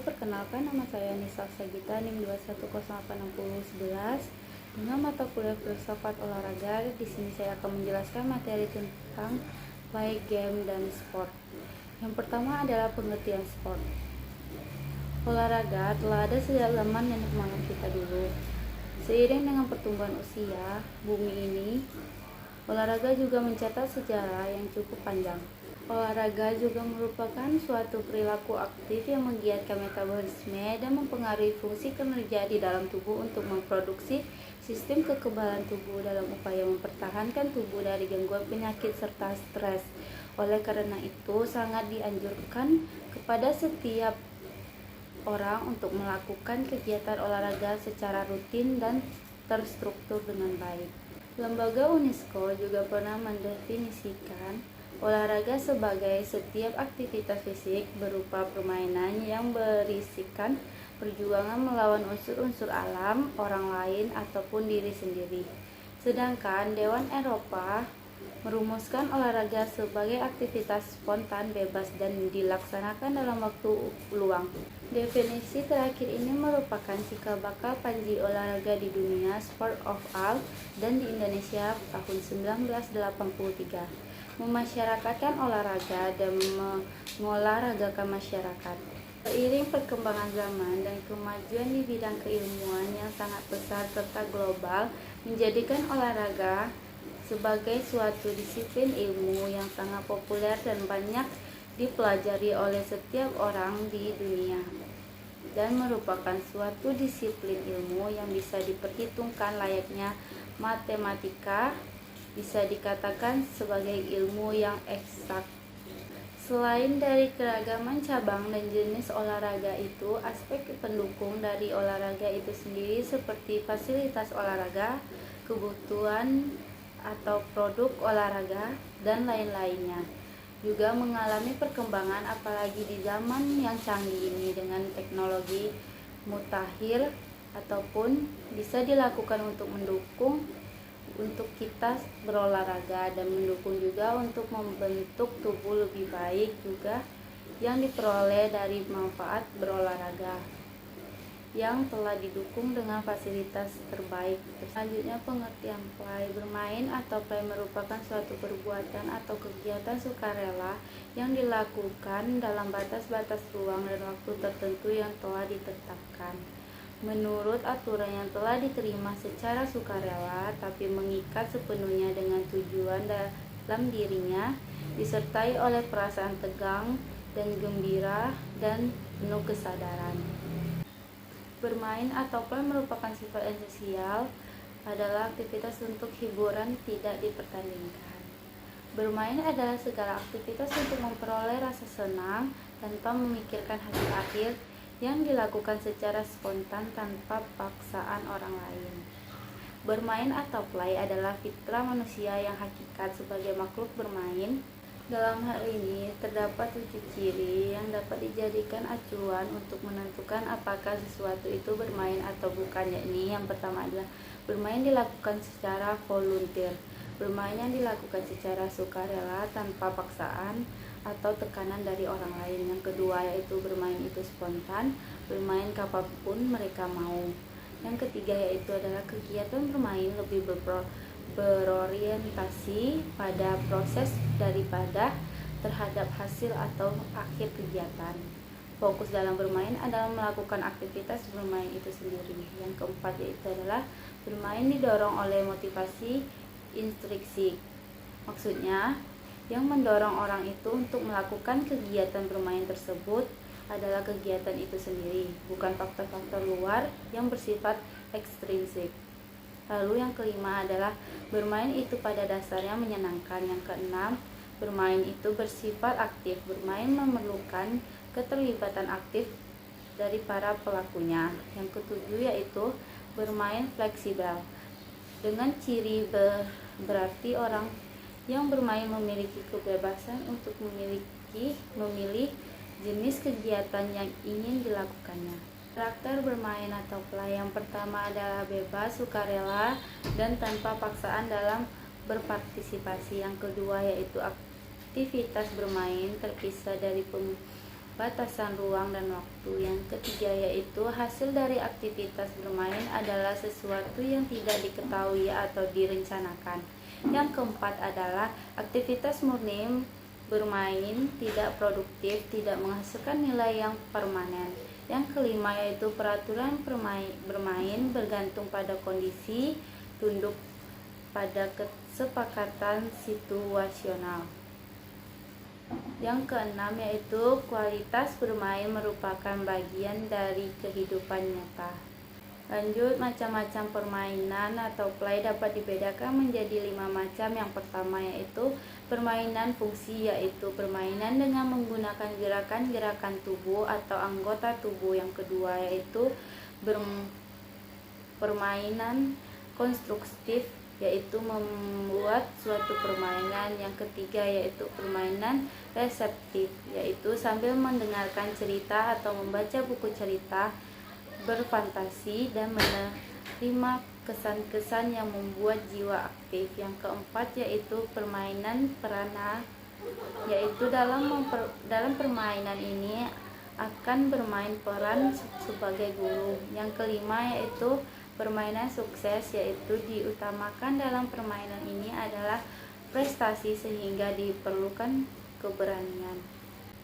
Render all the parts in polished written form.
perkenalkan nama saya Nisa Sagita NIM 2108611 dengan mata kuliah filsafat olahraga. Di sini saya akan menjelaskan materi tentang play, game, dan sport. Yang pertama adalah pengertian sport. Olahraga telah ada sejak zaman nenek moyang kita dulu. Seiring dengan pertumbuhan usia bumi ini, olahraga juga mencatat sejarah yang cukup panjang. Olahraga juga merupakan suatu perilaku aktif yang menggiatkan metabolisme dan mempengaruhi fungsi kinerja di dalam tubuh untuk memproduksi sistem kekebalan tubuh dalam upaya mempertahankan tubuh dari gangguan penyakit serta stres. Oleh karena itu, sangat dianjurkan kepada setiap orang untuk melakukan kegiatan olahraga secara rutin dan terstruktur dengan baik. Lembaga UNESCO juga pernah mendefinisikan olahraga sebagai setiap aktivitas fisik berupa permainan yang berisikan perjuangan melawan unsur-unsur alam, orang lain, ataupun diri sendiri. Sedangkan Dewan Eropa merumuskan olahraga sebagai aktivitas spontan, bebas, dan dilaksanakan dalam waktu luang. Definisi terakhir ini merupakan cikal bakal panji olahraga di dunia Sport of All dan di Indonesia tahun 1983. Memasyarakatkan olahraga dan mengolahragakan masyarakat. Seiring perkembangan zaman dan kemajuan di bidang keilmuan yang sangat besar serta global, menjadikan olahraga sebagai suatu disiplin ilmu yang sangat populer dan banyak dipelajari oleh setiap orang di dunia, dan merupakan suatu disiplin ilmu yang bisa diperhitungkan layaknya matematika, bisa dikatakan sebagai ilmu yang eksak. Selain dari keragaman cabang dan jenis olahraga itu, aspek pendukung dari olahraga itu sendiri seperti fasilitas olahraga, kebutuhan atau produk olahraga, dan lain-lainnya juga mengalami perkembangan, apalagi di zaman yang canggih ini dengan teknologi mutakhir ataupun bisa dilakukan untuk mendukung untuk kita berolahraga dan mendukung juga untuk membentuk tubuh lebih baik juga yang diperoleh dari manfaat berolahraga yang telah didukung dengan fasilitas terbaik. Selanjutnya, pengertian play. Bermain atau play merupakan suatu perbuatan atau kegiatan sukarela yang dilakukan dalam batas-batas ruang dan waktu tertentu yang telah ditetapkan menurut aturan yang telah diterima secara sukarela, tapi mengikat sepenuhnya dengan tujuan dalam dirinya, disertai oleh perasaan tegang dan gembira dan penuh kesadaran. Bermain atau play merupakan sifat esensial, adalah aktivitas untuk hiburan, tidak dipertandingkan. Bermain adalah segala aktivitas untuk memperoleh rasa senang tanpa memikirkan hasil akhir, yang dilakukan secara spontan tanpa paksaan orang lain. Bermain atau play adalah fitrah manusia yang hakikat sebagai makhluk bermain. Dalam hal ini terdapat 7 ciri yang dapat dijadikan acuan untuk menentukan apakah sesuatu itu bermain atau bukan, yakni yang pertama adalah bermain dilakukan secara volunteer. Bermain yang dilakukan secara sukarela tanpa paksaan atau tekanan dari orang lain. Yang kedua yaitu bermain itu spontan, bermain kapanpun mereka mau. Yang ketiga yaitu adalah kegiatan bermain lebih berorientasi pada proses daripada terhadap hasil atau akhir kegiatan. Fokus dalam bermain adalah melakukan aktivitas bermain itu sendiri. Yang keempat yaitu adalah bermain didorong oleh motivasi intrinsik. Maksudnya, yang mendorong orang itu untuk melakukan kegiatan bermain tersebut adalah kegiatan itu sendiri, bukan faktor-faktor luar yang bersifat ekstrinsik. Lalu yang kelima adalah bermain itu pada dasarnya menyenangkan. Yang keenam, bermain itu bersifat aktif. Bermain memerlukan keterlibatan aktif dari para pelakunya. Yang ketujuh yaitu bermain fleksibel. Dengan ciri berarti orang yang bermain memiliki kebebasan untuk memilih jenis kegiatan yang ingin dilakukannya. Karakter bermain atau play yang pertama adalah bebas, sukarela, dan tanpa paksaan dalam berpartisipasi. Yang kedua yaitu aktivitas bermain terpisah dari batasan ruang dan waktu. Yang ketiga yaitu hasil dari aktivitas bermain adalah sesuatu yang tidak diketahui atau direncanakan. Yang keempat adalah aktivitas murni bermain tidak produktif, tidak menghasilkan nilai yang permanen. Yang kelima yaitu peraturan bermain bergantung pada kondisi, tunduk pada kesepakatan situasional. Yang keenam yaitu kualitas bermain merupakan bagian dari kehidupan nyata. Lanjut, macam-macam permainan atau play dapat dibedakan menjadi 5 macam. Yang pertama yaitu permainan fungsi, yaitu permainan dengan menggunakan gerakan-gerakan tubuh atau anggota tubuh. Yang kedua yaitu permainan konstruktif, yaitu membuat suatu permainan. Yang ketiga yaitu permainan reseptif, yaitu sambil mendengarkan cerita atau membaca buku cerita, berfantasi dan menerima kesan-kesan yang membuat jiwa aktif. Yang keempat yaitu permainan perana, yaitu dalam permainan ini akan bermain peran sebagai guru. Yang kelima yaitu permainan sukses, yaitu diutamakan dalam permainan ini adalah prestasi sehingga diperlukan keberanian.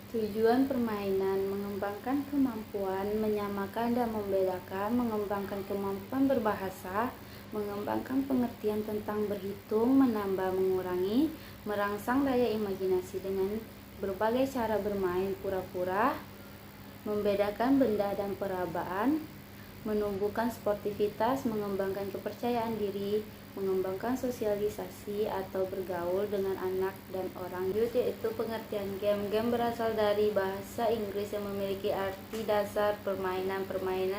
Tujuan permainan: mengembangkan kemampuan menyamakan dan membedakan, mengembangkan kemampuan berbahasa, mengembangkan pengertian tentang berhitung, menambah, mengurangi, merangsang daya imajinasi dengan berbagai cara bermain pura-pura, membedakan benda dan perabaan, menumbuhkan sportivitas, mengembangkan kepercayaan diri, mengembangkan sosialisasi atau bergaul dengan anak dan orang. Yaitu pengertian game. Game berasal dari bahasa Inggris yang memiliki arti dasar permainan.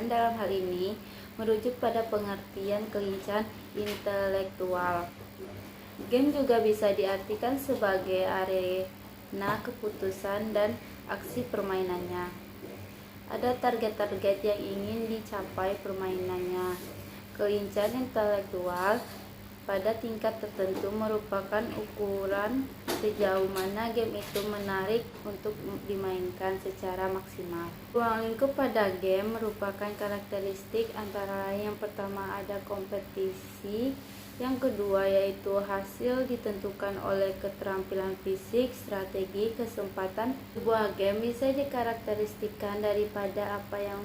Dalam hal ini merujuk pada pengertian kelincahan intelektual. Game juga bisa diartikan sebagai arena keputusan dan aksi permainannya. Ada target-target yang ingin dicapai permainannya. Kelincahan intelektual pada tingkat tertentu merupakan ukuran sejauh mana game itu menarik untuk dimainkan secara maksimal. Ruang lingkup pada game merupakan karakteristik antara lain yang pertama ada kompetisi, yang kedua yaitu hasil ditentukan oleh keterampilan fisik, strategi, kesempatan. Sebuah game bisa dikarakteristikkan daripada apa yang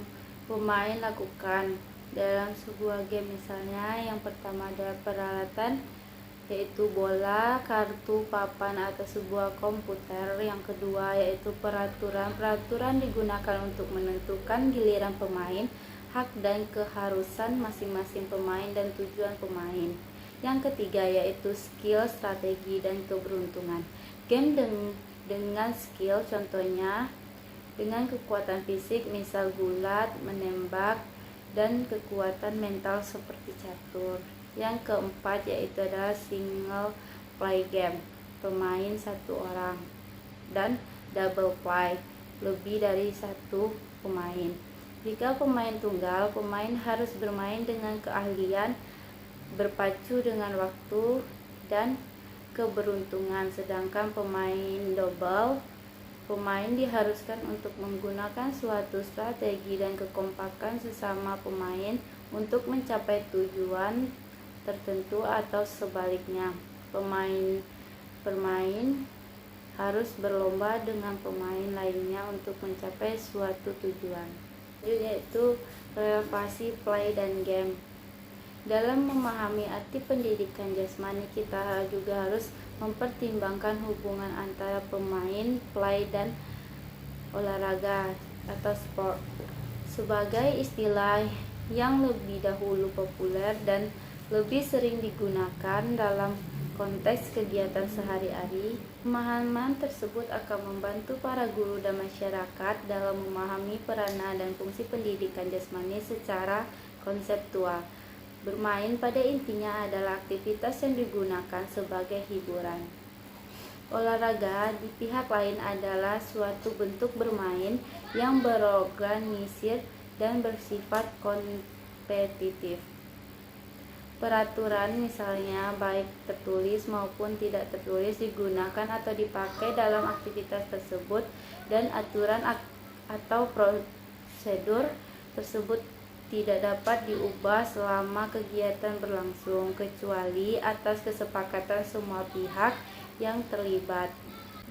pemain lakukan dalam sebuah game. Misalnya yang pertama adalah peralatan, yaitu bola, kartu, papan, atau sebuah komputer. Yang kedua yaitu peraturan digunakan untuk menentukan giliran pemain, hak dan keharusan masing-masing pemain, dan tujuan pemain. Yang ketiga yaitu skill, strategi, dan keberuntungan. Game dengan skill contohnya dengan kekuatan fisik misal gulat, menembak, dan kekuatan mental seperti catur. Yang keempat yaitu adalah single play game, pemain satu orang, dan double play, lebih dari satu pemain. Jika pemain tunggal, pemain harus bermain dengan keahlian, berpacu dengan waktu dan keberuntungan. Sedangkan pemain double, pemain diharuskan untuk menggunakan suatu strategi dan kekompakan sesama pemain untuk mencapai tujuan tertentu atau sebaliknya. Pemain harus berlomba dengan pemain lainnya untuk mencapai suatu tujuan. Yaitu relevasi play dan game. Dalam memahami arti pendidikan jasmani, kita juga harus mempertimbangkan hubungan antara pemain, play, dan olahraga atau sport. Sebagai istilah yang lebih dahulu populer dan lebih sering digunakan dalam konteks kegiatan sehari-hari, pemahaman tersebut akan membantu para guru dan masyarakat dalam memahami peranan dan fungsi pendidikan jasmani secara konseptual. Bermain pada intinya adalah aktivitas yang digunakan sebagai hiburan. Olahraga di pihak lain adalah suatu bentuk bermain yang berorganisir dan bersifat kompetitif. Peraturan misalnya baik tertulis maupun tidak tertulis digunakan atau dipakai dalam aktivitas tersebut, dan aturan atau prosedur tersebut tidak dapat diubah selama kegiatan berlangsung, kecuali atas kesepakatan semua pihak yang terlibat.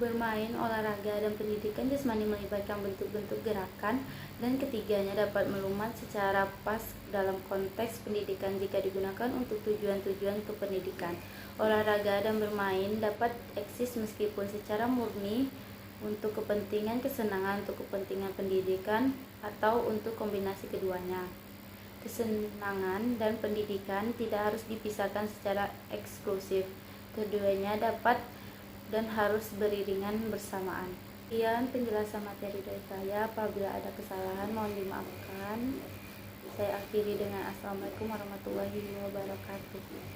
Bermain, olahraga, dan pendidikan jasmani melibatkan bentuk-bentuk gerakan, dan ketiganya dapat melumat secara pas dalam konteks pendidikan jika digunakan untuk tujuan-tujuan kependidikan. Olahraga dan bermain dapat eksis meskipun secara murni untuk kepentingan kesenangan, untuk kepentingan pendidikan, atau untuk kombinasi keduanya. Kesenangan dan pendidikan tidak harus dipisahkan secara eksklusif. Keduanya dapat dan harus beriringan bersamaan. Sekian penjelasan materi dari saya. Apabila ada kesalahan mohon dimaafkan. Saya akhiri dengan Assalamualaikum warahmatullahi wabarakatuh.